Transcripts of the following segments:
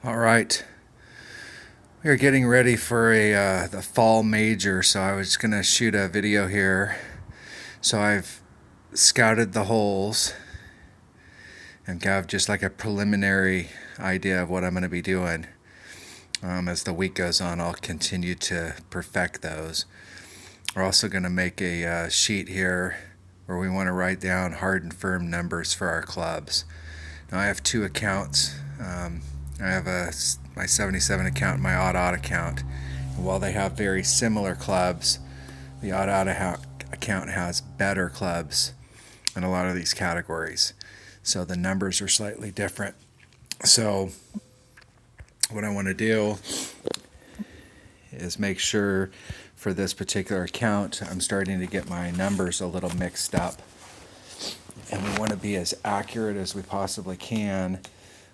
All right, we are getting ready for the fall major, so I was gonna shoot a video here. So I've scouted the holes and got just like a preliminary idea of what I'm gonna be doing. As the week goes on, I'll continue to perfect those. We're also gonna make a sheet here where we want to write down hard and firm numbers for our clubs. Now I have two accounts. I have my 77 account and my odd account. And while they have very similar clubs, the odd account has better clubs in a lot of these categories. So the numbers are slightly different. So what I want to do is make sure for this particular account, I'm starting to get my numbers a little mixed up. And we want to be as accurate as we possibly can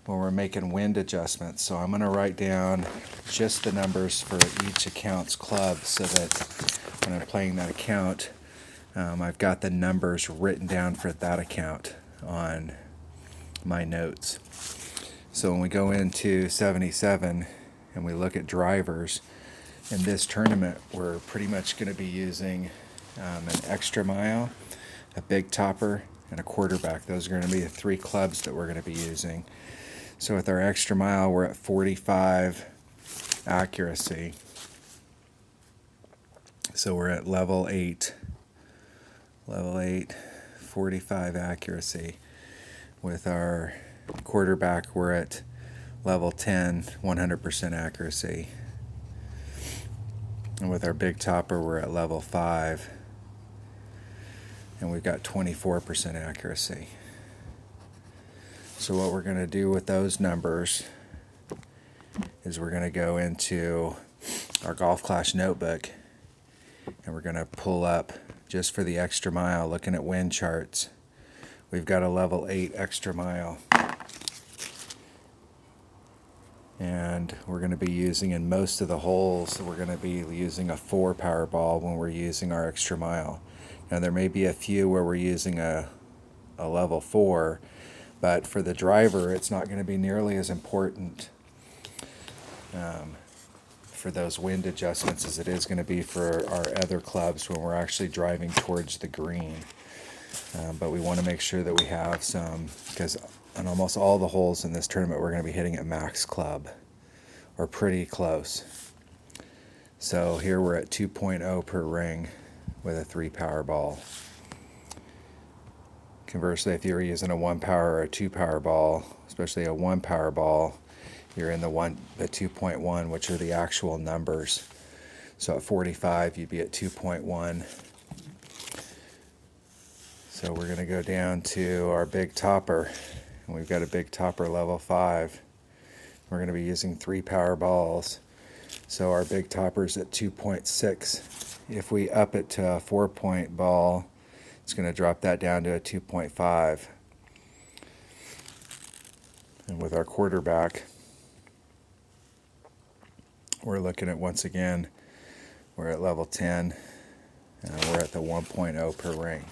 when we're making wind adjustments. So I'm going to write down just the numbers for each account's club so that when I'm playing that account, I've got the numbers written down for that account on my notes. So when we go into 77 and we look at drivers, in this tournament we're pretty much going to be using an extra mile, a big topper, and a quarterback. Those are going to be the three clubs that we're going to be using. So with our extra mile, we're at 45 accuracy. So we're at level 8. Level 8, 45 accuracy. With our quarterback, we're at level 10, 100% accuracy. And with our big topper, we're at level 5. And we've got 24% accuracy. So what we're going to do with those numbers is we're going to go into our golf class notebook and we're going to pull up, just for the extra mile, looking at wind charts. We've got a level 8 extra mile. And we're going to be using, in most of the holes, we're going to be using a 4 power ball when we're using our extra mile. Now there may be a few where we're using a level 4, but for the driver it's not going to be nearly as important for those wind adjustments as it is going to be for our other clubs when we're actually driving towards the green. But we want to make sure that we have some, because on almost all the holes in this tournament we're going to be hitting at max club or pretty close. So here we're at 2.0 per ring with a 3 power ball. Conversely, if you're using a 1 power or a 2 power ball, especially a 1 power ball, you're in the 2.1, which are the actual numbers. So at 45, you'd be at 2.1. So we're going to go down to our big topper, and we've got a big topper level 5. We're going to be using 3 power balls. So our big topper's at 2.6. If we up it to a 4-point ball, it's going to drop that down to a 2.5. And with our quarterback, we're looking at, once again, we're at level 10. We're at the 1.0 per ring.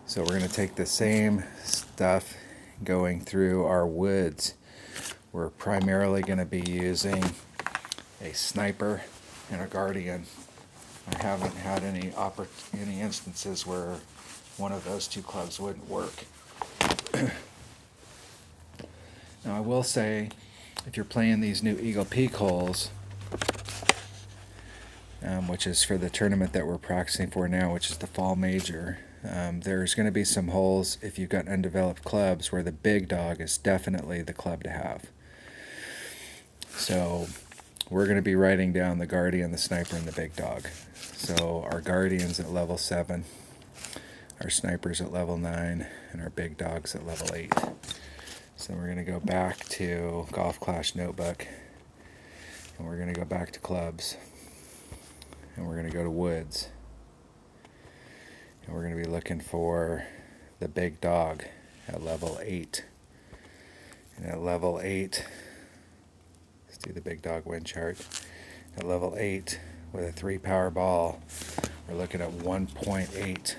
So we're going to take the same stuff going through our woods. We're primarily going to be using a sniper and a guardian. I haven't had any instances where one of those two clubs wouldn't work. Now I will say, if you're playing these new Eagle Peak holes, which is for the tournament that we're practicing for now, which is the fall major, there's going to be some holes, if you've got undeveloped clubs, where the big dog is definitely the club to have. So we're going to be writing down the guardian, the sniper, and the big dog. So our guardian's at level 7, our sniper's at level 9, and our big dog's at level 8. So we're going to go back to golf class notebook, and we're going to go back to clubs, and we're going to go to woods, and we're going to be looking for the big dog at level 8. And at level 8, let's do the big dog wind chart. At level 8, with a 3 power ball, we're looking at 1.8.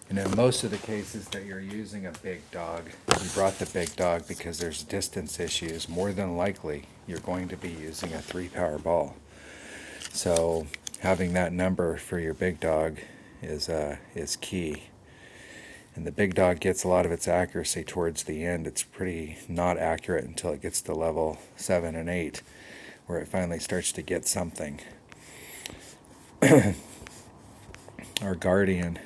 And in most of the cases that you're using a big dog, you brought the big dog because there's distance issues. More than likely, you're going to be using a 3-power ball. So having that number for your big dog is key. And the big dog gets a lot of its accuracy towards the end. It's pretty not accurate until it gets to level 7 and 8, where it finally starts to get something. Our Guardian,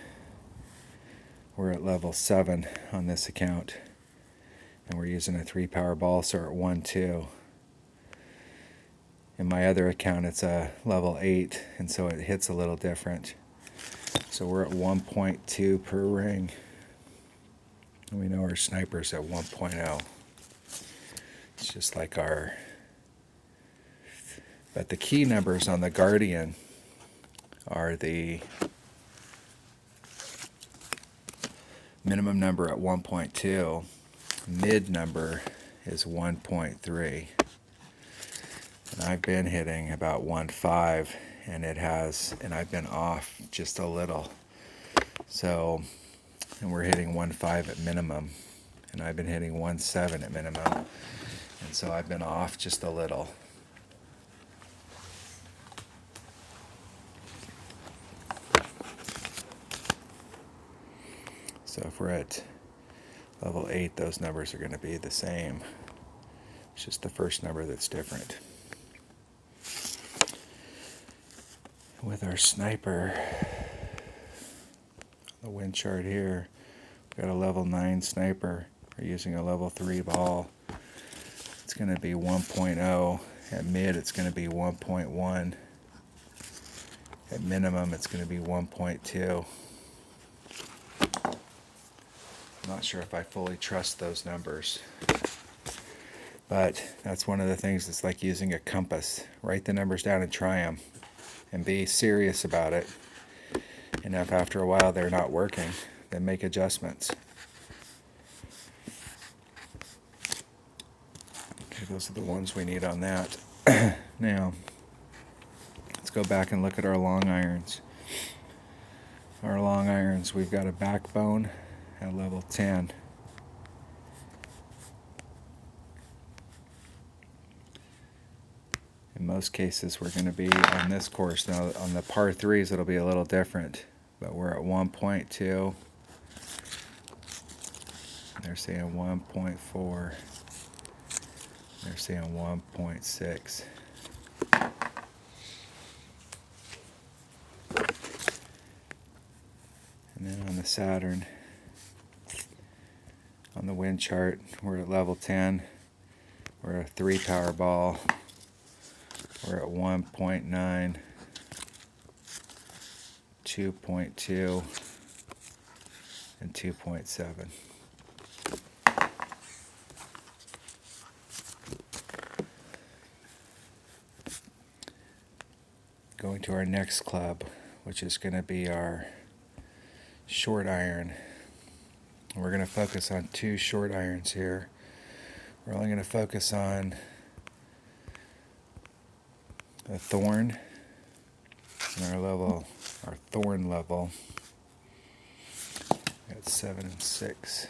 we're at level 7 on this account, and we're using a 3-power ball, so we're at 1, 2. In my other account, it's a level 8, and so it hits a little different. So we're at 1.2 per ring. And we know our sniper's at 1.0. It's just like our... But the key numbers on the Guardian are the minimum number at 1.2. Mid number is 1.3. And I've been hitting about 1.5, and I've been off just a little. So, and we're hitting 1.5 at minimum, and I've been hitting 1.7 at minimum, and so I've been off just a little. So if we're at level 8, those numbers are going to be the same. It's just the first number that's different. With our sniper, the wind chart here, we've got a level 9 sniper. We're using a level 3 ball. It's going to be 1.0. At mid, it's going to be 1.1. At minimum, it's going to be 1.2. I'm not sure if I fully trust those numbers. But that's one of the things that's like using a compass. Write the numbers down and try them. And be serious about it. And if after a while they're not working, then make adjustments. Okay, those are the ones we need on that. Now, let's go back and look at our long irons. Our long irons, we've got a backbone at level 10. In most cases, we're going to be on this course. Now, on the par 3s, it'll be a little different, but we're at 1.2. They're saying 1.4. They're saying 1.6. And then on the Saturn, on the wind chart, we're at level 10. We're a 3-power ball. We're at 1.9, 2.2, and 2.7. Going to our next club, which is going to be our short iron. We're going to focus on 2 short irons here. We're only going to focus on a thorn, and our thorn level at 7 and 6.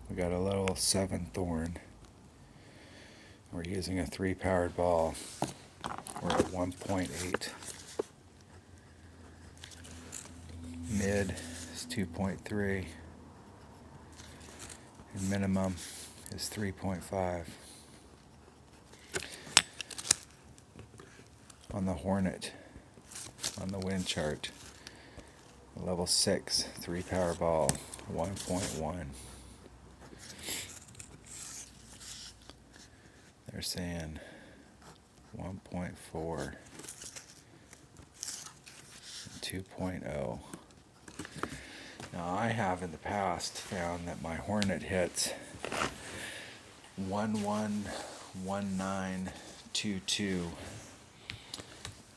We got a level 7 thorn. We're using a 3-powered ball. We're at 1.8. Mid is 2.3. And minimum is 3.5. On the Hornet, on the wind chart, level 6, 3-power ball, 1.1. They're saying 1.4 and 2.0. Now, I have in the past found that my Hornet hits 111922,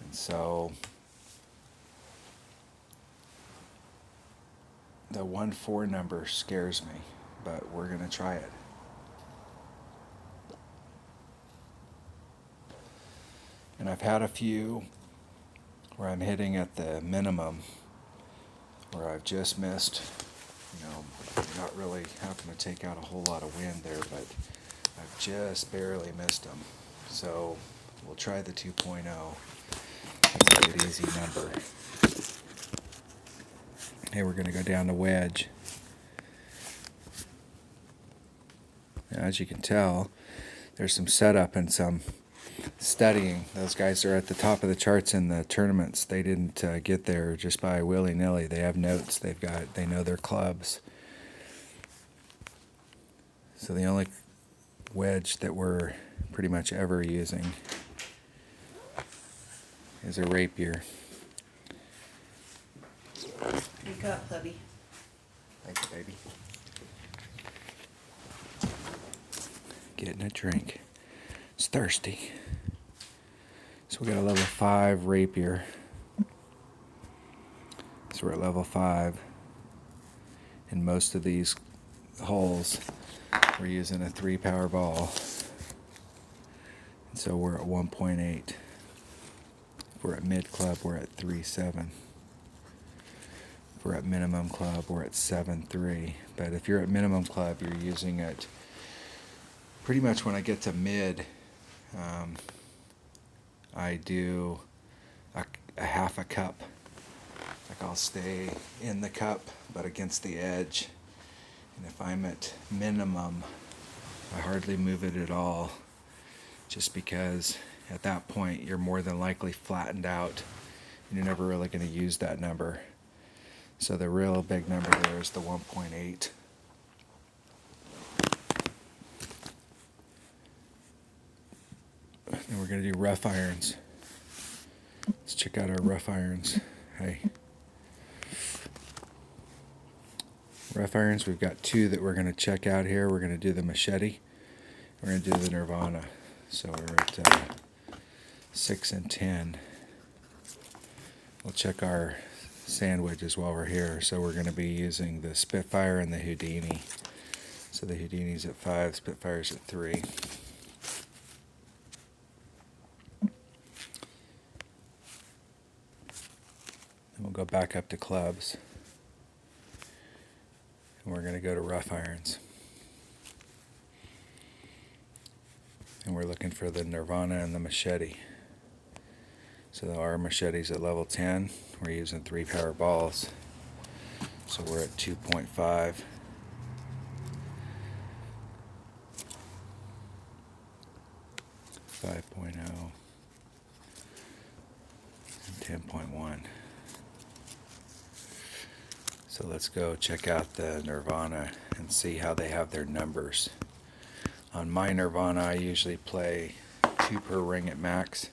and so the 1.4 number scares me, but we're going to try it. And And I've had a few where I'm hitting at the minimum, where I've just missed, not really having to take out a whole lot of wind there, but I've just barely missed them. So we'll try the 2.0. It's a good easy number. Hey, we're going to go down to wedge. Now, as you can tell, there's some setup and some studying. Those guys are at the top of the charts in the tournaments. They didn't get there just by willy-nilly. They have notes. They know their clubs. So the only wedge that we're pretty much ever using is a rapier. Wake up, hubby. Thank you, baby. Getting a drink. It's thirsty. So we got a level 5 rapier. So we're at level 5. In most of these holes, we're using a 3 power ball. And so we're at 1.8. If we're at mid club, we're at 3.7. If we're at minimum club, we're at 7.3. But if you're at minimum club, you're using it pretty much when I get to mid. I do a half a cup. Like I'll stay in the cup, but against the edge. And if I'm at minimum, I hardly move it at all, just because at that point you're more than likely flattened out and you're never really going to use that number. So the real big number there is the 1.8. And we're going to do rough irons. Let's check out our rough irons. Hey. Rough irons, we've got 2 that we're going to check out here. We're going to do the machete. We're going to do the Nirvana. So we're at 6 and 10. We'll check our sand wedges while we're here. So we're going to be using the Spitfire and the Houdini. So the Houdini's at 5, Spitfire's at 3. And we'll go back up to clubs. And we're going to go to rough irons. And we're looking for the Nirvana and the machete. So our machete's at level 10. We're using 3 power balls. So we're at 2.5. 5.0. And 10.1. So let's go check out the Nirvana and see how they have their numbers. On my Nirvana, I usually play 2 per ring at max,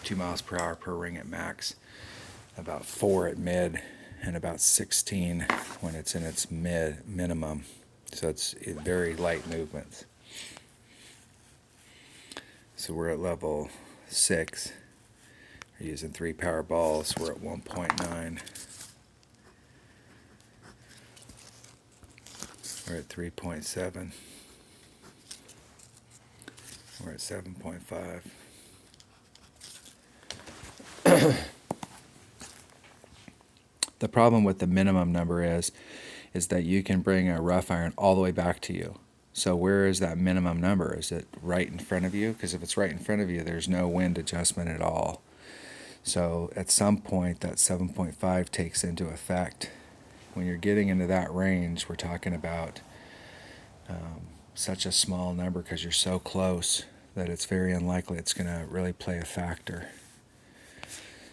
2 miles per hour per ring at max, about 4 at mid, and about 16 when it's in its minimum. So it's very light movements. So we're at level 6. We're using 3 power balls. We're at 1.9. We're at 3.7. We're at 7.5. The problem with the minimum number is that you can bring a rough iron all the way back to you. So where is that minimum number? Is it right in front of you? Because if it's right in front of you, there's no wind adjustment at all. So at some point, that 7.5 takes into effect. When you're getting into that range, we're talking about such a small number because you're so close that it's very unlikely it's going to really play a factor.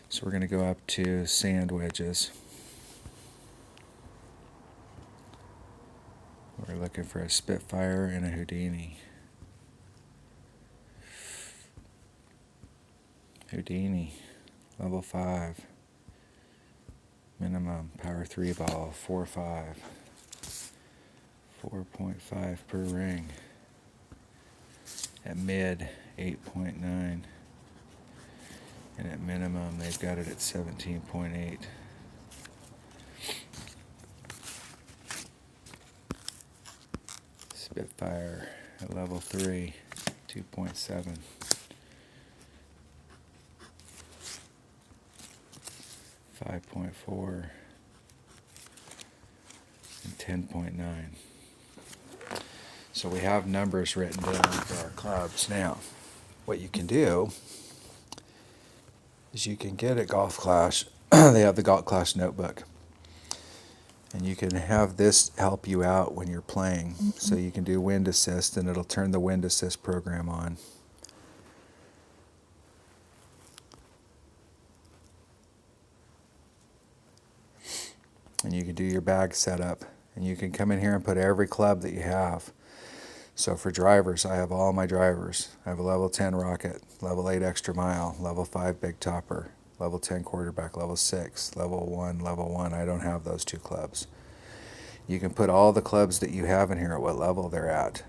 So we're going to go up to sand wedges. We're looking for a Spitfire and a Houdini. Houdini, level 5. Minimum, power 3 ball, 4.5. 4.5 per ring. At mid, 8.9. And at minimum, they've got it at 17.8. Spitfire at level 3, 2.7. 5.4, and 10.9. So we have numbers written down for our clubs. Now, what you can do is you can get at Golf Clash, they have the Golf Clash notebook. And you can have this help you out when you're playing. So you can do wind assist and it'll turn the wind assist program on. And you can do your bag setup. And you can come in here and put every club that you have. So for drivers, I have all my drivers. I have a level 10 rocket, level 8 extra mile, level 5 big topper, level 10 quarterback, level 6, level 1. I don't have those two clubs. You can put all the clubs that you have in here at what level they're at.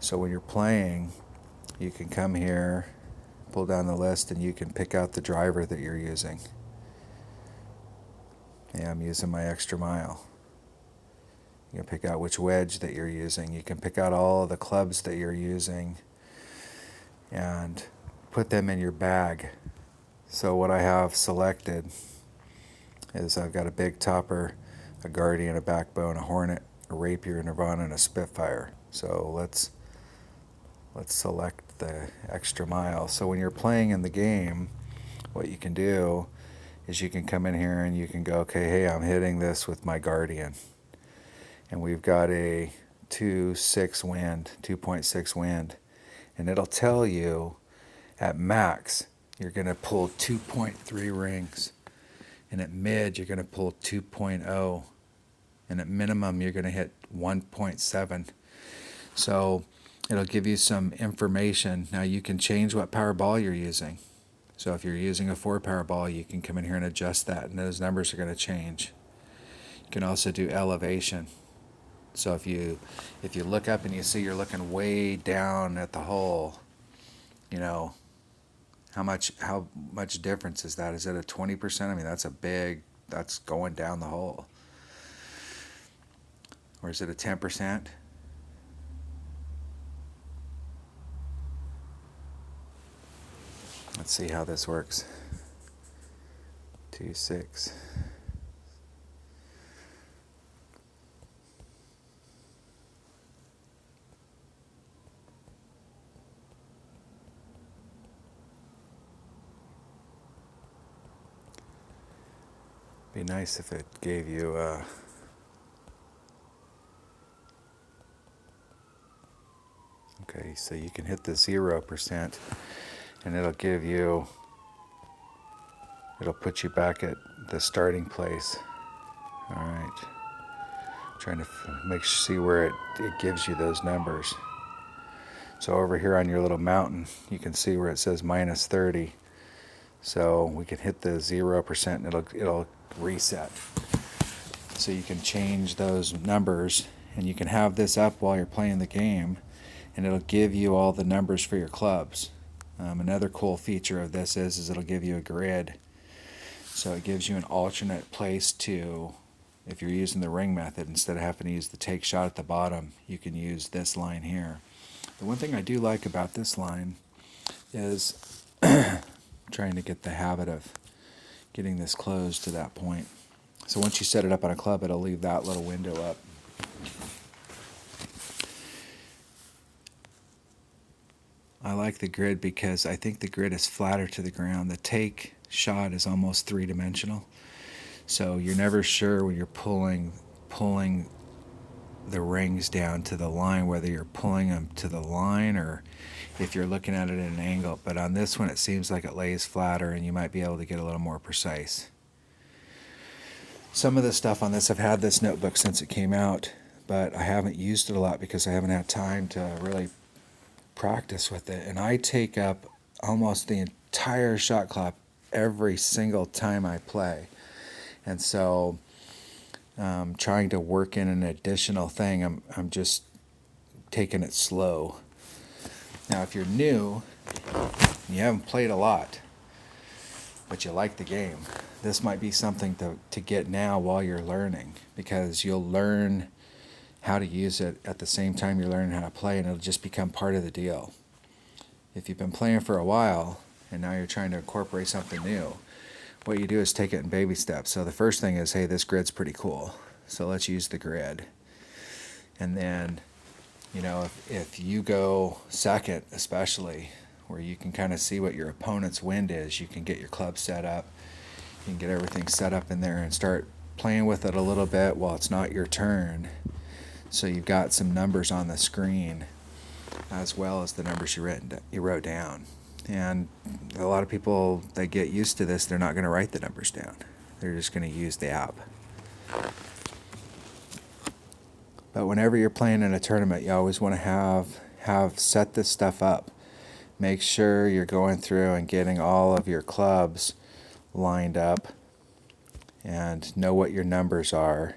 So when you're playing, you can come here, pull down the list, and you can pick out the driver that you're using. Yeah, I'm using my extra mile. You can pick out which wedge that you're using. You can pick out all of the clubs that you're using and put them in your bag. So what I have selected is I've got a big topper, a guardian, a backbone, a hornet, a rapier, a Nirvana, and a Spitfire. So let's select the extra mile. So when you're playing in the game, what you can do is you can come in here and you can go, okay, hey, I'm hitting this with my guardian. And we've got a 2.6 wind, and it'll tell you at max you're going to pull 2.3 rings, and at mid you're going to pull 2.0, and at minimum you're going to hit 1.7. So it'll give you some information. Now you can change what power ball you're using. So if you're using a 4 power ball, you can come in here and adjust that, and those numbers are going to change. You can also do elevation. So if you look up and you see you're looking way down at the hole, you know, how much difference is that? Is it a 20%? I mean, that's going down the hole. Or is it a 10%? Let's see how this works. 2.6. Be nice if it gave you okay, so you can hit the 0% and it'll put you back at the starting place. All right, trying to see where it gives you those numbers. So over here on your little mountain, you can see where it says minus 30. So we can hit the 0% and it'll reset. So you can change those numbers, and you can have this up while you're playing the game, and it'll give you all the numbers for your clubs. Another cool feature of this is it'll give you a grid. So it gives you an alternate place to, if you're using the ring method, instead of having to use the take shot at the bottom, you can use this line here. The one thing I do like about this line is trying to get the habit of getting this closed to that point. So once you set it up on a club, it'll leave that little window up. I like the grid because I think the grid is flatter to the ground. The take shot is almost three-dimensional. So you're never sure when you're pulling the rings down to the line, whether you're pulling them to the line or if you're looking at it at an angle. But on this one, it seems like it lays flatter, and you might be able to get a little more precise. Some of the stuff on this, I've had this notebook since it came out, but I haven't used it a lot because I haven't had time to really practice with it. And I take up almost the entire shot clock every single time I play. And so trying to work in an additional thing, I'm just taking it slow. Now, if you're new, and you haven't played a lot, but you like the game, this might be something to get now while you're learning, because you'll learn how to use it at the same time you're learning how to play, and it'll just become part of the deal. If you've been playing for a while, and now you're trying to incorporate something new, what you do is take it in baby steps. So the first thing is, hey, this grid's pretty cool, so let's use the grid. And then, you know, if you go second, especially, where you can kind of see what your opponent's wind is, you can get your club set up, you can get everything set up in there and start playing with it a little bit while it's not your turn. So you've got some numbers on the screen as well as the numbers you wrote down. And a lot of people, they get used to this, they're not going to write the numbers down. They're just going to use the app. But whenever you're playing in a tournament, you always want to have set this stuff up. Make sure you're going through and getting all of your clubs lined up and know what your numbers are.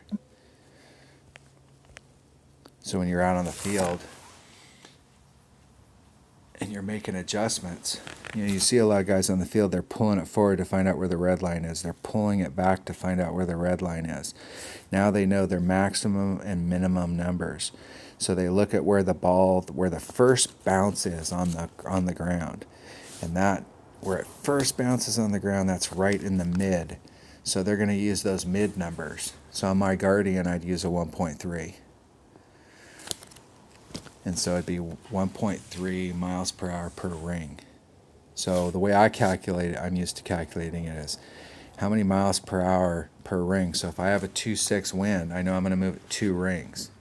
So when you're out on the field and you're making adjustments, you know, you see a lot of guys on the field, they're pulling it forward to find out where the red line is. They're pulling it back to find out where the red line is. Now they know their maximum and minimum numbers. So they look at where the first bounce is on the ground. And that, where it first bounces on the ground, that's right in the mid. So they're going to use those mid numbers. So on my Guardian, I'd use a 1.3. And so it'd be 1.3 miles per hour per ring. So the way I calculate it, I'm used to calculating it as how many miles per hour per ring. So if I have a 2.6 wind, I know I'm going to move it 2 rings.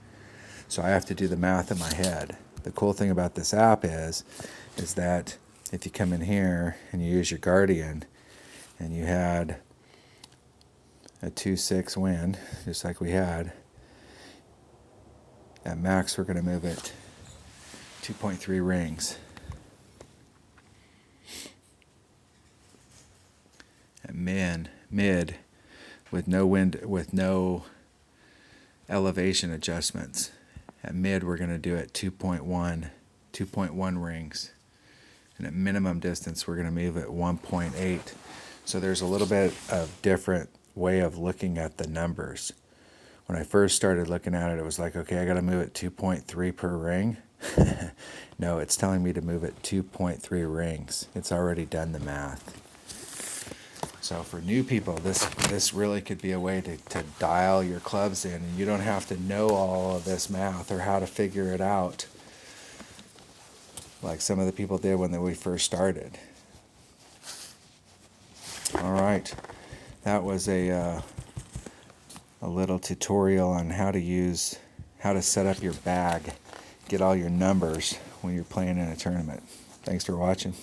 So I have to do the math in my head. The cool thing about this app is that if you come in here and you use your Guardian and you had a 2.6 wind, just like we had, at max we're going to move it 2.3 rings. At mid with no wind, with no elevation adjustments. At mid we're going to do it 2.1 rings. And at minimum distance we're going to move it 1.8. So there's a little bit of different way of looking at the numbers. When I first started looking at it, it was like, okay, I got to move it 2.3 per ring. No, it's telling me to move it 2.3 rings. It's already done the math. So for new people, this really could be a way to dial your clubs in, and you don't have to know all of this math or how to figure it out like some of the people did when we first started. All right, that was a little tutorial on how to set up your bag, get all your numbers when you're playing in a tournament. Thanks for watching.